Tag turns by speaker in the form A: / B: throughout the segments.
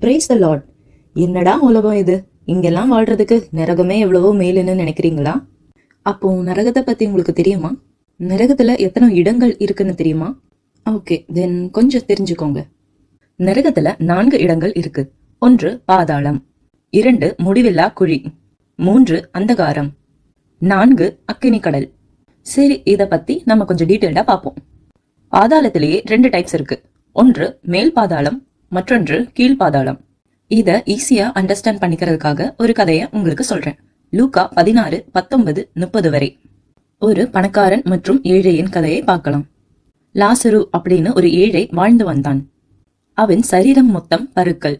A: Praise the Lord. என்னடா உலகம் இது, இங்கெல்லாம் வாழ்றதுக்கு நரகமே எவ்வளவோ மேலுன்னு நினைக்கிறீங்களா? அப்போ நரகத்தை பத்தி உங்களுக்கு தெரியுமா? நரகத்துல எத்தனை இடங்கள் இருக்குன்னு தெரியுமா? ஓகே, தென் கொஞ்சம் தெரிஞ்சுக்கோங்க. நரகத்துல 4 இடங்கள் இருக்கு. 1 பாதாளம், 2 முடிவில்லா குழி, 3 அந்தகாரம், 4 அக்கினி கடல். சரி, இத பத்தி நம்ம கொஞ்சம் டீட்டெயில்டா பார்ப்போம். பாதாளத்திலேயே 2 டைப்ஸ் இருக்கு. ஒன்று மேல் பாதாளம், மற்றொன்று கீழ் பாதாளம். இத ஈஸியா அண்டர்ஸ்டாண்ட் பண்ணிக்கிறதுக்காக ஒரு கதையை உங்களுக்கு சொல்றேன். லூக்கா 16:19-30 வரை. ஒரு பணக்காரன் மற்றும் ஏழையின் கதையை பார்க்கலாம். லாசரு அப்படின்னு ஒரு ஏழை வாழ்ந்து வந்தான். அவன் சரீரம் மொத்தம் பருக்கள்.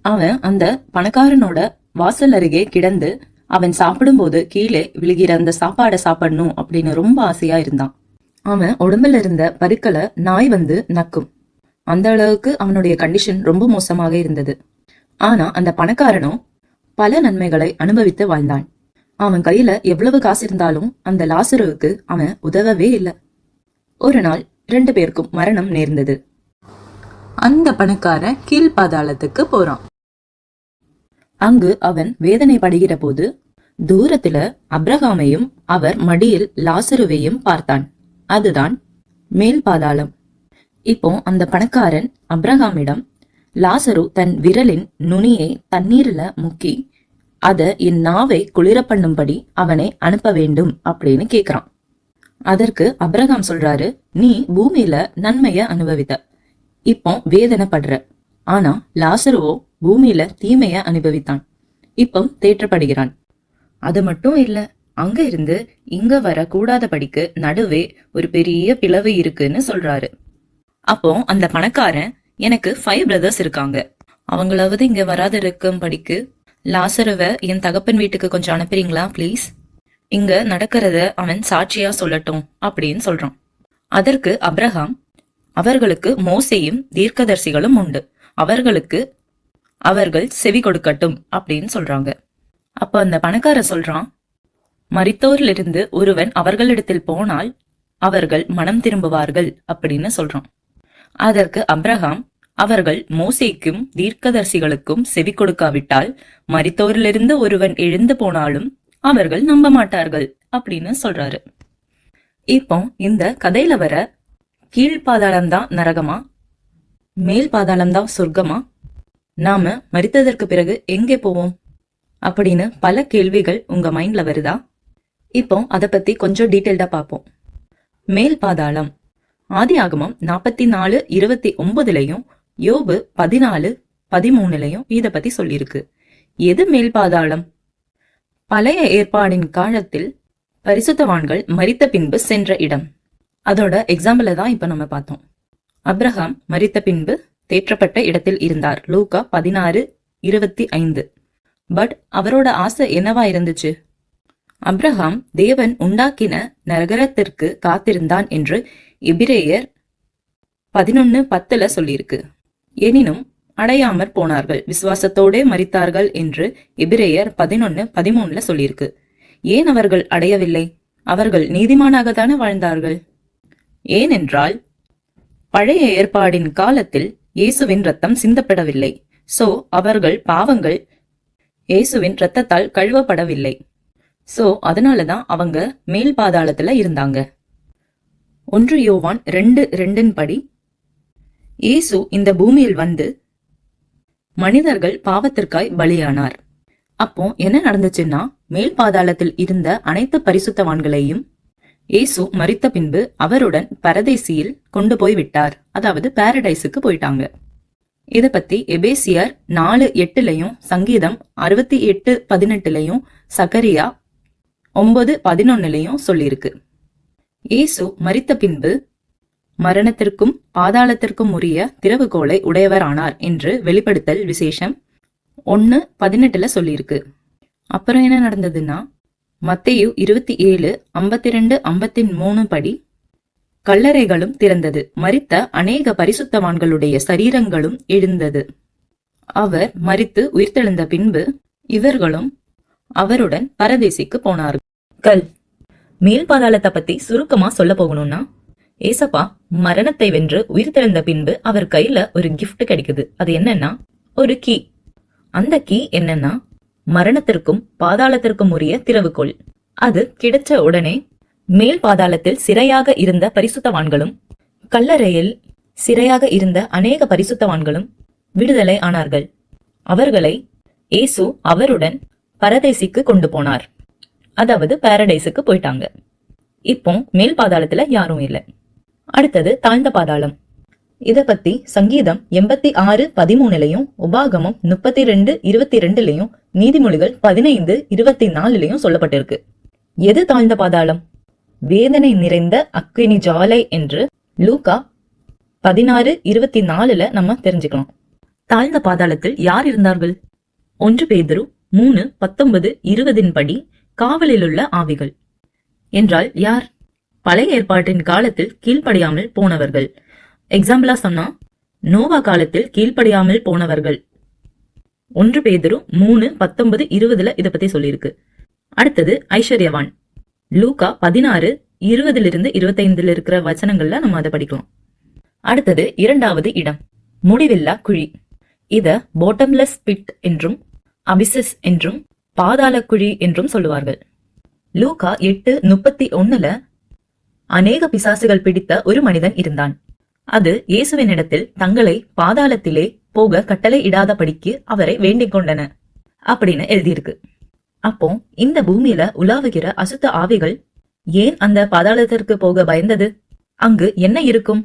A: அவன் அந்த பணக்காரனோட வாசல் அருகே கிடந்து அவன் சாப்பிடும்போது கீழே விழுகிற அந்த சாப்பாடை சாப்பிடணும் அப்படின்னு ரொம்ப ஆசையா இருந்தான். அவன் உடம்புல இருந்த பருக்களை நாய் வந்து நக்கும். அந்த அளவுக்கு அவனுடைய கண்டிஷன் ரொம்ப மோசமாக இருந்தது. ஆனா அந்த பணக்காரனோ பல நன்மைகளை அனுபவித்து வாழ்ந்தான். அவன் கையில எவ்வளவு காசு இருந்தாலும் அந்த லாசருவுக்கு அவன் உதவவே இல்லை. ஒரு நாள் 2 பேருக்கும் மரணம் நேர்ந்தது. அந்த பணக்காரன் கீழ் பாதாளத்துக்கு போறான். அங்கு அவன் வேதனைப்படுகிற போது தூரத்துல அப்ரஹாமையும் அவர் மடியில் லாசருவையும் பார்த்தான். அதுதான் மேல் பாதாளம். இப்போ அந்த பணக்காரன் அப்ரஹாமிடம், லாசரு தன் விரலின் நுனியை தண்ணீர்ல முக்கி அத என் நாவை குளிர பண்ணும்படி அவனை அனுப்ப வேண்டும் அப்படின்னு கேக்குறான். அதற்கு அப்ரஹாம் சொல்றாரு, நீ பூமியில நன்மைய அனுபவித்த, இப்போ வேதனைப்படுற. ஆனா லாசருவோ பூமியில தீமைய அனுபவித்தான், இப்போ தேற்றப்படுகிறான். அது மட்டும் இல்ல, அங்க இருந்து இங்க வர கூடாதபடிக்கு நடுவே ஒரு பெரிய பிளவு இருக்குன்னு சொல்றாரு. அப்போ அந்த பணக்காரன், எனக்கு 5 பிரதர்ஸ் இருக்காங்க, அவங்களாவது இங்க வராது இருக்கும்படிக்கு லாசருவ என் தகப்பன் வீட்டுக்கு கொஞ்சம் அனுப்புறீங்களா பிளீஸ்? இங்க நடக்கிறத அவன் சாட்சியா சொல்லட்டும் அப்படின்னு சொல்றான். அதற்கு அப்ரஹாம், அவர்களுக்கு மோசேயும் தீர்க்கதரிசிகளும் உண்டு, அவர்கள் செவி கொடுக்கட்டும் அப்படின்னு சொல்றாங்க. அப்ப அந்த பணக்காரன் சொல்றான், மரித்தோரிலிருந்து ஒருவன் அவர்களிடத்தில் போனால் அவர்கள் மனம் திரும்புவார்கள் அப்படின்னு சொல்றான். அதற்கு அப்ரஹாம், அவர்கள் மோசேக்கும் தீர்க்கதரிசிகளுக்கும் செவி கொடுக்காவிட்டால் மரித்தோரிலிருந்து ஒருவன் எழுந்து போனாலும் அவர்கள் நம்ப மாட்டார்கள் அப்படின்னு சொல்றாரு. இப்போ இந்த கதையில வர கீழ் பாதாளம் தான் நரகமா, மேல் பாதாளம் தான் சொர்க்கமா, நாம மரித்ததற்கு பிறகு எங்கே போவோம் அப்படின்னு பல கேள்விகள் உங்க மைண்ட்ல வருதா? இப்போ அத பத்தி கொஞ்சம் டீட்டெயில்டா பார்ப்போம். மேல் பாதாளம் ஆதியாகமம் 44:29 யோபு 14:13 இத பத்தி சொல்லியிருக்கு. எது மேல் பாதாளம்? பழைய ஏற்பாடின் காலத்தில் பரிசுத்தவான்கள் மரித்த பின்பு சென்ற இடம். அதோட எக்ஸாம்பிள தான் இப்ப நம்ம பார்த்தோம். அப்ரஹாம் மரித்த பின்பு தேற்றப்பட்ட இடத்தில் இருந்தார், லூக்கா 16:25. பட் அவரோட ஆசை என்னவா இருந்துச்சு? அப்ரஹாம் தேவன் உண்டாக்கின நகரத்திற்கு காத்திருந்தான் என்று எபிரேயர் 11:10 சொல்லியிருக்கு. எனினும் அடையாமற் போனார்கள், விசுவாசத்தோடே மரித்தார்கள் என்று எபிரேயர் 11:13 சொல்லியிருக்கு. ஏன் அவர்கள் அடையவில்லை? அவர்கள் நீதிமானாகத்தானே வாழ்ந்தார்கள். ஏனென்றால் பழைய ஏற்பாடின் காலத்தில் இயேசுவின் ரத்தம் சிந்தப்படவில்லை. சோ அவர்கள் பாவங்கள் இயேசுவின் ரத்தத்தால் கழுவப்படவில்லை. சோ அதனாலதான் அவங்க மேல் பாதாளத்துல இருந்தாங்க. 1 யோவான் 2:2 படி இயேசு இந்த பூமியில் வந்து மனிதர்கள் பாவத்திற்காய் பலியானார். அப்போ என்ன நடந்துச்சுன்னா, மேல் பாதாளத்தில் இருந்த அனைத்து பரிசுத்தவான்களையும் இயேசு மரித்த பின்பு அவருடன் பரதேசியில் கொண்டு போய் விட்டார், அதாவது பாரடைஸுக்கு போயிட்டாங்க. இத பத்தி எபேசியர் 4:8 சங்கீதம் 68:18 சகரியா 9:11 சொல்லியிருக்கு. இயேசு மரித்த பின்பு மரணத்திற்கும் பாதாளத்திற்கும் உரிய திறவுகோலை உடையவரானார் என்று வெளிப்படுத்தல் விசேஷம் 1:18 சொல்லியிருக்கு. அப்புறம் என்ன நடந்ததுன்னா, மத்தேயு 27:52-53 படி கல்லறைகளும் திறந்தது, மரித்த அநேக பரிசுத்தவான்களுடைய சரீரங்களும் எழுந்தது. அவர் மரித்து உயிர்த்தெழுந்த பின்பு இவர்களும் அவருடன் பரதேசிக்கு போனார்கள். மேல் பாதாளத்தை பத்தி சுருக்கமா சொல்ல போகணும்னா, ஏசப்பா மரணத்தை வென்று உயிர்த்தெழுந்த பின்பு அவர் கையில ஒரு கிஃப்ட் கிடைக்குது. அது என்னன்னா, ஒரு கீ. அந்த கீ என்னன்னா மரணத்திற்கும் பாதாளத்திற்கும் உரிய திறவுகோல். அது கிடைச்ச உடனே மேல் பாதாளத்தில் சிறையாக இருந்த பரிசுத்தவான்களும் கல்லறையில் சிறையாக இருந்த அநேக பரிசுத்தவான்களும் விடுதலை ஆனார்கள். அவர்களை இயேசு அவருடன் பரதேசிக்கு கொண்டு போனார். அதாவது பாரடைஸுக்கு போயிட்டாங்க. இப்போ மேல் பாதாளத்துல யாரும் இல்லை. அடுத்தது தாழ்ந்த பாதாளம். இத பத்தி சங்கீதம் 86:13 உபாகமம் 32:22 நீதிமொழிகள் 15:24 சொல்லப்பட்டிருக்கு. எது தாழ்ந்த பாதாளம்? வேதனை நிறைந்த அக்கினி ஜாலை என்று லூக்கா 16:24 நம்ம தெரிஞ்சுக்கலாம். தாழ்ந்த பாதாளத்தில் யார் இருந்தார்கள்? 1 பேதுரு 3:19-20 படி காவலிலுள்ள ஆவிகள் என்றால் யார்? பழைய ஏற்பாட்டின் காலத்தில் கீழ்ப்படியாமல் போனவர்கள். எக்ஸாம்பிளா சொன்னா நோவா காலத்தில் கீழ்ப்படியாமல் போனவர்கள். 1 பேதுரு 3:19-20 இத பத்தி சொல்லியிருக்கு. அடுத்தது ஐஸ்வர்யவான். லூக்கா 16:20-25 இருக்கிற வசனங்கள்ல நம்ம அதை படிக்கலாம். அடுத்தது இரண்டாவது இடம், முடிவில்லா குழி. இத பாட்டம்லெஸ் பிட் என்றும் அபிசஸ் என்றும் பாதாள குழி என்றும் சொல்லுவார்கள். லூக்கா 8:31 அநேக பிசாசுகள் பிடித்த ஒரு மனிதன் இருந்தான். அது இயேசுவினிடத்தில் தங்களை பாதாளத்திலே போக கட்டளை இடாதபடிக்கு அவரை வேண்டிக் கொண்டன அப்படின்னு எழுதியிருக்கு. அப்போ இந்த பூமியில உலாவுகிற அசுத்த ஆவிகள் ஏன் அந்த பாதாளத்திற்கு போக பயந்தது? அங்கு என்ன இருக்கும்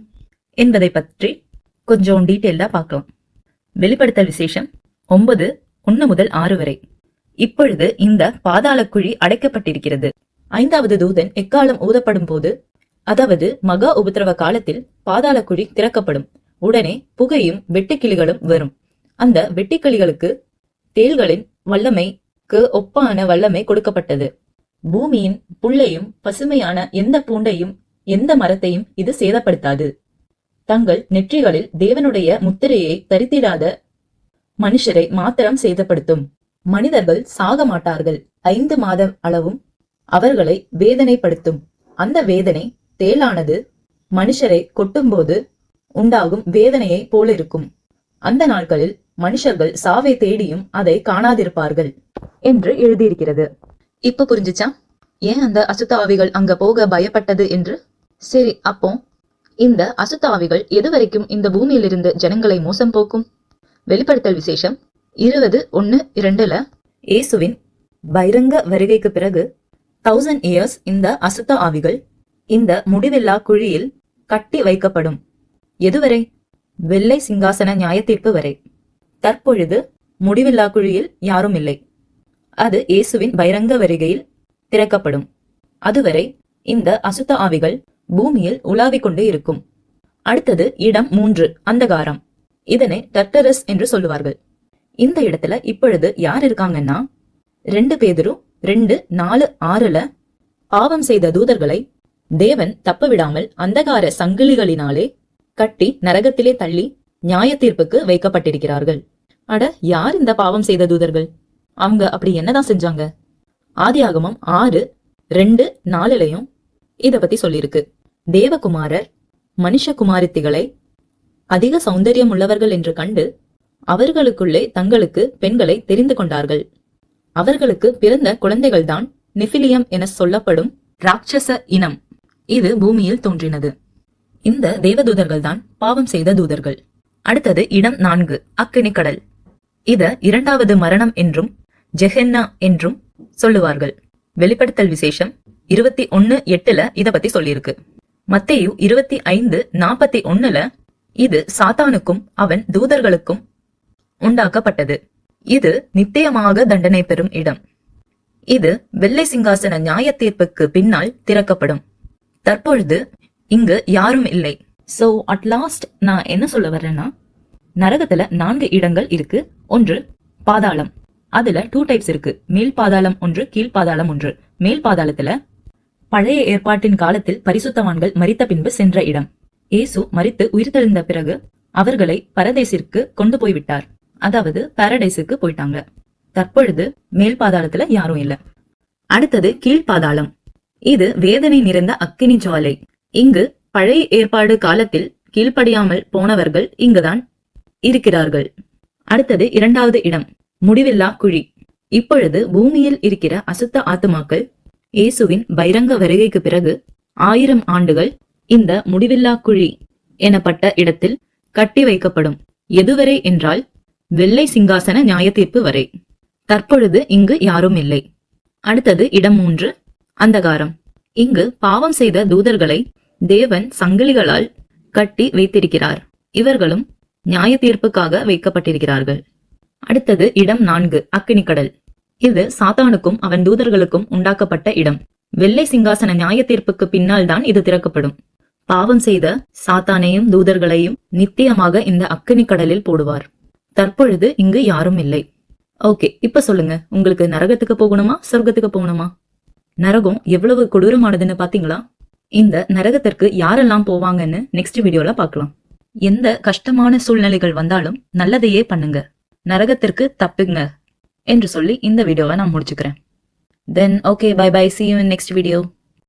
A: என்பதை பற்றி கொஞ்சம் டீட்டெயிலா பார்க்கலாம். வெளிப்படுத்தல் விசேஷம் 9:1-6 வரை. இப்பொழுது இந்த பாதாள குழி அடைக்கப்பட்டிருக்கிறது. 5வது தூதன் எக்காலம் ஊதப்படும் போது, அதாவது மகா உபத்திரவ காலத்தில் பாதாள குழி திறக்கப்படும். உடனே புகையும் வெட்டுக்கிளிகளும் வரும். அந்த வெட்டுக்கிளிகளுக்கு தேள்களின் வல்லமைக்கு ஒப்பான வல்லமை கொடுக்கப்பட்டது. பூமியின் புல்லையும் பசுமையான எந்த பூண்டையும் எந்த மரத்தையும் இது சேதப்படுத்தாது. தங்கள் நெற்றிகளில் தேவனுடைய முத்திரையை தரித்திராத மனுஷரை மாத்திரம் சேதப்படுத்தும். மனிதர்கள் சாக மாட்டார்கள். 5 மாத அளவும் அவர்களை வேதனைப்படுத்தும். அந்த வேதனை தேளானது மனுஷரை கொட்டும்போது உண்டாகும் வேதனையை போலிருக்கும். அந்த நாட்களில் மனுஷர்கள் சாவை தேடியும் அதை காணாதிருப்பார்கள் என்று எழுதியிருக்கிறது. இப்ப புரிஞ்சுச்சா ஏன் அந்த அசுத்த ஆவிகள் அங்க போக பயப்பட்டது என்று? சரி, அப்போ இந்த அசுத்த ஆவிகள் எதுவரைக்கும் இந்த பூமியிலிருந்து ஜனங்களை மோசம் போக்கும்? வெளிப்படுத்தல் விசேஷம் 20:1-2 இயேசுவின் பகிரங்க வருகைக்கு பிறகு 1000 இயர்ஸ் இந்த அசுத்த ஆவிகள் இந்த முடிவில்லா குழியில் கட்டி வைக்கப்படும். எதுவரை? வெள்ளை சிங்காசன நியாயத்தீர்ப்பு வரை. தற்பொழுது முடிவில்லா குழியில் யாரும் இல்லை. அது இயேசுவின் பகிரங்க வருகையில் திறக்கப்படும். அதுவரை இந்த அசுத்த ஆவிகள் பூமியில் உலாவிக் கொண்டு இருக்கும். அடுத்தது இடம் 3, அந்தகாரம். இதனை டர்டரஸ் என்று சொல்லுவார்கள். இந்த இடத்துல இப்பொழுது யார் இருக்காங்கன்னா 2 பேதுரு 2:4-6 பாவம் செய்த தூதர்களை தேவன் தப்ப விடாமல் அந்தகார சங்கிலிகளினாலே கட்டி நரகத்திலே தள்ளி நியாய தீர்ப்புக்கு வைக்கப்பட்டிருக்கிறார்கள். அட, யார் இந்த பாவம் செய்த தூதர்கள்? அவங்க அப்படி என்னதான் செஞ்சாங்க? ஆதியாகமம் 6:2-4 இத பத்தி சொல்லியிருக்கு. தேவகுமாரர் மனுஷகுமாரித்திகளை அதிக சௌந்தரியம் உள்ளவர்கள் என்று கண்டு அவர்களுக்குள்ளே தங்களுக்கு பெண்களை தெரிந்து கொண்டார்கள். அவர்களுக்கு பிறந்த குழந்தைகள்தான் நெஃபிலியம் என சொல்லப்படும் ராட்சச இனம். இது பூமியில் தோன்றினது. இந்த தேவதூதர்கள் தான் பாவம் செய்த தூதர்கள். அடுத்தது இடம் 4, அக்கினிக்கடல். இத 2வது மரணம் என்றும் ஜெஹென்னா என்றும் சொல்லுவார்கள். வெளிப்படுத்தல் விசேஷம் 21:8 இத பத்தி சொல்லியிருக்கு. மத்தேயு 25:41 இது சாத்தானுக்கும் அவன் தூதர்களுக்கும் உண்டாக்கப்பட்டது. இது நித்தியமாக தண்டனை பெறும் இடம். இது வெள்ளை சிங்காசன நியாய தீர்ப்புக்கு பின்னால் திறக்கப்படும். தற்பொழுது இங்கு யாரும் இல்லை. சோ அட் லாஸ்ட் நான் என்ன சொல்ல வர்றேன்னா, நரகத்துல 4 இடங்கள் இருக்கு. 1 பாதாளம். அதுல 2 டைப்ஸ் இருக்கு. மேல் பாதாளம் 1, கீழ் பாதாளம் 1. மேல் பாதாளத்துல பழைய ஏற்பாட்டின் காலத்தில் பரிசுத்தவான்கள் மரித்த பின்பு சென்ற இடம். இயேசு மரித்து உயிர்த்தெழுந்த பிறகு அவர்களை பரதேசிற்கு கொண்டு போய்விட்டார். அதாவது பாரடைஸுக்கு போயிட்டாங்க. தற்பொழுது மேல் பாதாளத்துல யாரும் இல்ல. அடுத்தது கீழ்பாதாளம். இது வேதனை நிறைந்த அக்கினி ஜுவாலை. இங்கு பழைய ஏற்பாடு காலத்தில் கீழ்ப்படியாமல் போனவர்கள் இங்குதான் இருக்கிறார்கள். அடுத்தது 2வது இடம், முடிவில்லா குழி. இப்பொழுது பூமியில் இருக்கிற அசுத்த ஆத்துமாக்கள் இயேசுவின் பகிரங்க வருகைக்கு பிறகு 1000 ஆண்டுகள் இந்த முடிவில்லா குழி எனப்பட்ட இடத்தில் கட்டி வைக்கப்படும். எதுவரை என்றால் வெள்ளை சிங்காசன நியாய தீர்ப்பு வரை. தற்பொழுது இங்கு யாரும் இல்லை. அடுத்தது இடம் 3, அந்தகாரம். இங்கு பாவம் செய்த தூதர்களை தேவன் சங்கிலிகளால் கட்டி வைத்திருக்கிறார். இவர்களும் நியாய தீர்ப்புக்காக வைக்கப்பட்டிருக்கிறார்கள். அடுத்தது இடம் 4, அக்கினிக்கடல். இது சாத்தானுக்கும் அவன் தூதர்களுக்கும் உண்டாக்கப்பட்ட இடம். வெள்ளை சிங்காசன நியாய தீர்ப்புக்கு பின்னால் தான் இது திறக்கப்படும். பாவம் செய்த சாத்தானையும் தூதர்களையும் நித்தியமாக இந்த அக்கினிக்கடலில் போடுவார். தற்பொழுது இங்கு யாரும் இல்லை. ஓகே, இப்ப சொல்லுங்க, உங்களுக்கு நரகத்துக்கு போகணுமா சொர்க்கத்துக்கு போகணுமா? நரகம் எவ்வளவு கொடூரமானதுன்னு பாத்தீங்களா? இந்த நரகத்திற்கு யாரெல்லாம் போவாங்கன்னு நெக்ஸ்ட் வீடியோல பார்க்கலாம். எந்த கஷ்டமான சூழ்நிலைகள் வந்தாலும் நல்லதையே பண்ணுங்க, நரகத்திற்கு தப்புங்க என்று சொல்லி இந்த வீடியோவை நான் முடிச்சுக்கிறேன். Then okay, bye bye, see you in next video.